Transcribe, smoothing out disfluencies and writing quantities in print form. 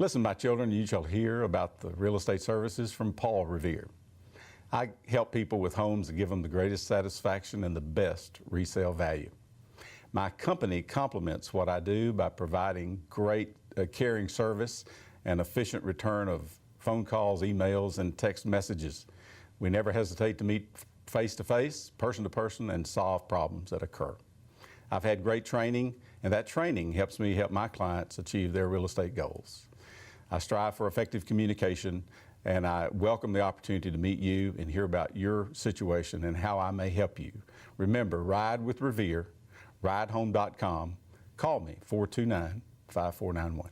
Listen, my children, you shall hear about the real estate services from Paul Riviere. I help people with homes and give them the greatest satisfaction and the best resale value. My company complements what I do by providing great caring service and efficient return of phone calls, emails, and text messages. We never hesitate to meet face-to-face, person-to-person, and solve problems that occur. I've had great training, and that training helps me help my clients achieve their real estate goals. I strive for effective communication, and I welcome the opportunity to meet you and hear about your situation and how I may help you. Remember, ride with Riviere, ridehome.com. Call me, 429-5491.